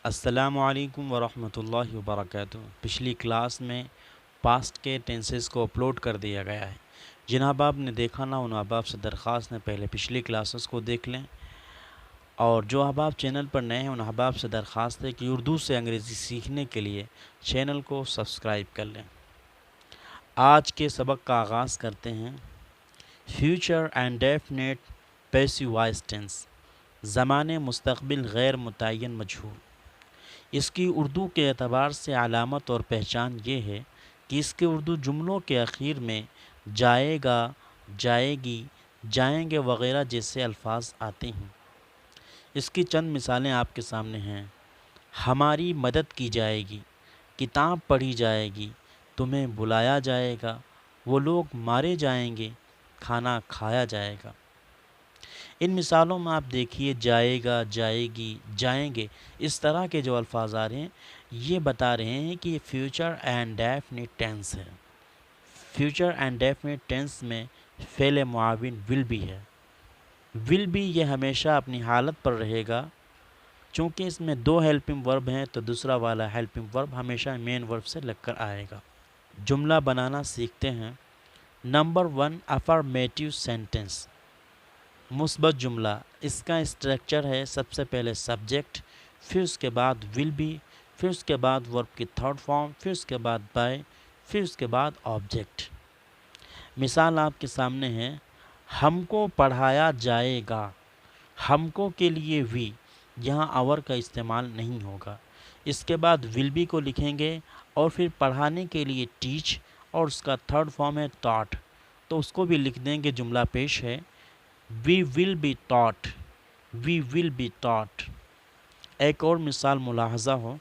السلام علیکم ورحمۃ اللہ وبرکاتہ۔ پچھلی کلاس میں پاسٹ کے ٹینسز کو اپلوڈ کر دیا گیا ہے۔ جن احباب نے دیکھا نہ ان احباب سے درخواست ہے پہلے پچھلی کلاسز کو دیکھ لیں، اور جو احباب چینل پر نئے ہیں ان احباب سے درخواست ہے کہ اردو سے انگریزی سیکھنے کے لیے چینل کو سبسکرائب کر لیں۔ آج کے سبق کا آغاز کرتے ہیں۔ Future and definite passive voice tense, زمان مستقبل غیر متعین مجہول۔ اس کی اردو کے اعتبار سے علامت اور پہچان یہ ہے کہ اس کے اردو جملوں کے اخیر میں جائے گا، جائے گی، جائیں گے وغیرہ جیسے الفاظ آتے ہیں۔ اس کی چند مثالیں آپ کے سامنے ہیں۔ ہماری مدد کی جائے گی، کتاب پڑھی جائے گی، تمہیں بلایا جائے گا، وہ لوگ مارے جائیں گے، کھانا کھایا جائے گا۔ ان مثالوں میں آپ دیکھیے جائے گا، جائے گی، جائیں گے، اس طرح کے جو الفاظ آ رہے ہیں یہ بتا رہے ہیں کہ یہ فیوچر اینڈ ڈیفینٹ ٹینس ہے۔ فیوچر اینڈ ڈیفینٹ ٹینس میں فعل معاون ول بی ہے۔ ول بی یہ ہمیشہ اپنی حالت پر رہے گا، چونکہ اس میں دو ہیلپنگ ورب ہیں تو دوسرا والا ہیلپنگ ورب ہمیشہ مین ورب سے لگ کر آئے گا۔ جملہ بنانا سیکھتے ہیں۔ نمبر 1، افرمیٹیو سینٹنس، مثبت جملہ۔ اس کا اسٹرکچر ہے سب سے پہلے سبجیکٹ، پھر اس کے بعد ول بی، پھر اس کے بعد ورب کی تھرڈ فارم، پھر اس کے بعد بائی، پھر اس کے بعد آبجیکٹ۔ مثال آپ کے سامنے ہے، ہم کو پڑھایا جائے گا۔ ہم کو کے لیے وی، یہاں اور کا استعمال نہیں ہوگا۔ اس کے بعد ول بی کو لکھیں گے اور پھر پڑھانے کے لیے ٹیچ، اور اس کا تھرڈ فارم ہے ٹاٹ، تو اس کو بھی لکھ دیں گے۔ جملہ پیش ہے، We will be taught. We will be taught. ایک اور مثال ملاحظہ ہو،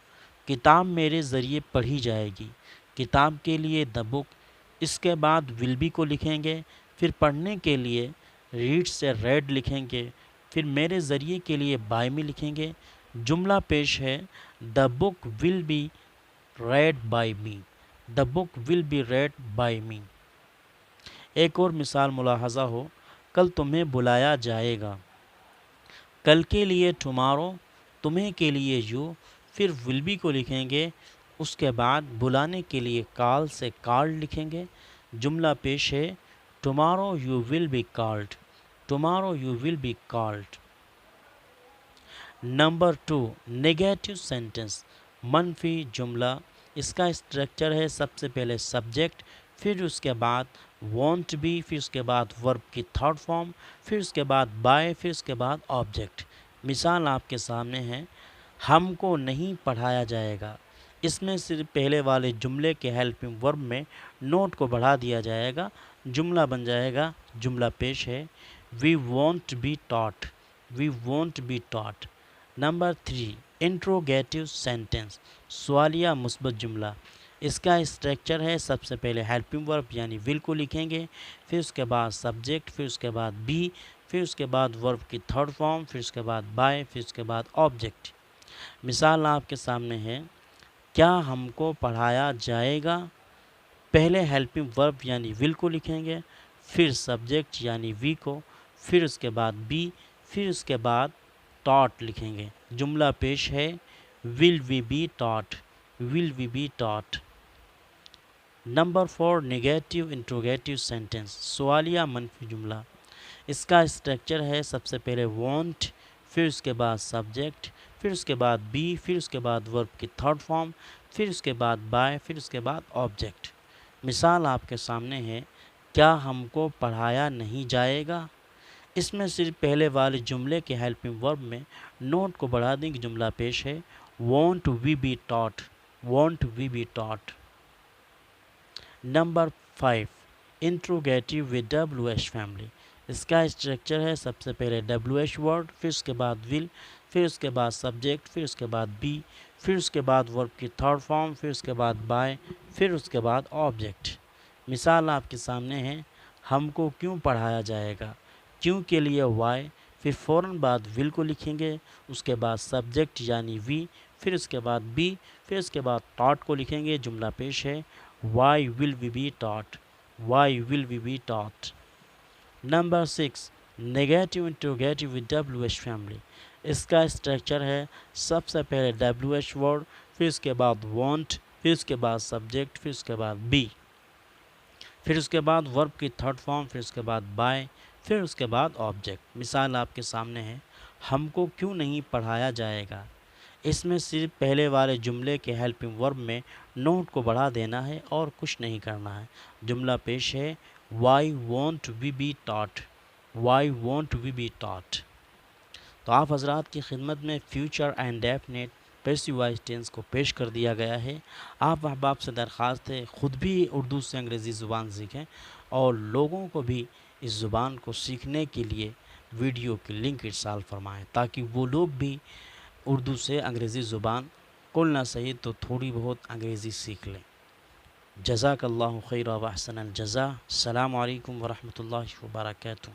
کتاب میرے ذریعے پڑھی جائے گی۔ کتاب کے لیے the book، اس کے بعد will be کو لکھیں گے، پھر پڑھنے کے لیے read سے read لکھیں گے، پھر میرے ذریعے کے لیے by me لکھیں گے۔ جملہ پیش ہے، the book will be read by me. The book will be read by me. ایک اور مثال ملاحظہ ہو، کل تمہیں بلایا جائے گا۔ کل کے لیے ٹمارو، تمہیں کے لیے یو، پھر ول بی کو لکھیں گے، اس کے بعد بلانے کے لیے کال سے کالڈ لکھیں گے۔ جملہ پیش ہے، tomorrow you will be called. Tomorrow you will be called. Number 2، negative sentence, منفی جملہ۔ اس کا اسٹرکچر ہے سب سے پہلے سبجیکٹ، پھر اس کے بعد وانٹ بی، پھر اس کے بعد ورب کی تھرڈ فارم، پھر اس کے بعد بائی، پھر اس کے بعد آبجیکٹ۔ مثال آپ کے سامنے ہے، ہم کو نہیں پڑھایا جائے گا۔ اس میں صرف پہلے والے جملے کے ہیلپنگ ورب میں نوٹ کو بڑھا دیا جائے گا، جملہ بن جائے گا۔ جملہ پیش ہے، we want be taught. We want be taught. نمبر 3، انٹروگیٹو سینٹنس، سوالیہ مثبت جملہ۔ اس کا اسٹرکچر ہے سب سے پہلے ہیلپنگ ورب یعنی ول کو لکھیں گے، پھر اس کے بعد سبجیکٹ، پھر اس کے بعد بی، پھر اس کے بعد ورب کی تھرڈ فارم، پھر اس کے بعد بائی، پھر اس کے بعد آبجیکٹ۔ مثال آپ کے سامنے ہے، کیا ہم کو پڑھایا جائے گا۔ پہلے ہیلپنگ ورب یعنی ول کو لکھیں گے، پھر سبجیکٹ یعنی وی کو، پھر اس کے بعد بی، پھر اس کے بعد ٹاٹ لکھیں گے۔ جملہ پیش ہے، will we be taught. Will we be taught. نمبر 4، نیگیٹو انٹروگیٹو سینٹنس، سوالیہ منفی جملہ۔ اس کا اسٹرکچر ہے سب سے پہلے وانٹ، پھر اس کے بعد سبجیکٹ، پھر اس کے بعد بی، پھر اس کے بعد ورب کی تھرڈ فارم، پھر اس کے بعد بائی، پھر اس کے بعد آبجیکٹ۔ مثال آپ کے سامنے ہے، کیا ہم کو پڑھایا نہیں جائے گا۔ اس میں صرف پہلے والے جملے کے ہیلپنگ ورب میں نوٹ کو بڑھا دیں کہ جملہ پیش ہے، want we be taught. Want we be taught. نمبر 5، interrogative with W H family. اس کا اسٹرکچر ہے سب سے پہلے ڈبلیو ایچ ورڈ، پھر اس کے بعد ول، پھر اس کے بعد سبجیکٹ، پھر اس کے بعد بی، پھر اس کے بعد ورب کی تھرڈ فارم، پھر اس کے بعد بائی، پھر اس کے بعد آبجیکٹ۔ مثال آپ کے سامنے ہے، ہم کو کیوں پڑھایا جائے گا۔ کیوں کے لیے وائی، پھر فوراً بعد ول کو لکھیں گے، اس کے بعد سبجیکٹ یعنی وی، پھر اس کے بعد بی، پھر اس کے بعد ٹاٹ کو لکھیں گے۔ جملہ پیش ہے، why will we be taught. Why will we be taught. نمبر 6، negative interrogative with W H family. اس کا اسٹرکچر ہے سب سے پہلے WH ورڈ، پھر اس کے بعد وانٹ، پھر اس کے بعد سبجیکٹ، پھر اس کے بعد بی، پھر اس کے بعد ورب کی تھرڈ فارم، پھر اس کے بعد بائی، پھر اس کے بعد آبجیکٹ۔ مثال آپ کے سامنے ہے، ہم کو کیوں نہیں پڑھایا جائے گا؟ اس میں صرف پہلے والے جملے کے ہیلپنگ ورب میں نوٹ کو بڑھا دینا ہے اور کچھ نہیں کرنا ہے۔ جملہ پیش ہے why want we be taught, why want we be taught. تو آپ حضرات کی خدمت میں future and definite passive voice tense کو پیش کر دیا گیا ہے۔ آپ احباب سے درخواست ہے خود بھی اردو سے انگریزی زبان سیکھیں اور لوگوں کو بھی اس زبان کو سیکھنے کے لیے ویڈیو کی لنک ارسال فرمائیں تاکہ وہ لوگ بھی اردو سے انگریزی زبان کل نہ صحیح تو تھوڑی بہت انگریزی سیکھ لیں۔ جزاک اللہ خیر و احسن الجزا۔ السلام علیکم ورحمۃ اللہ وبرکاتہ۔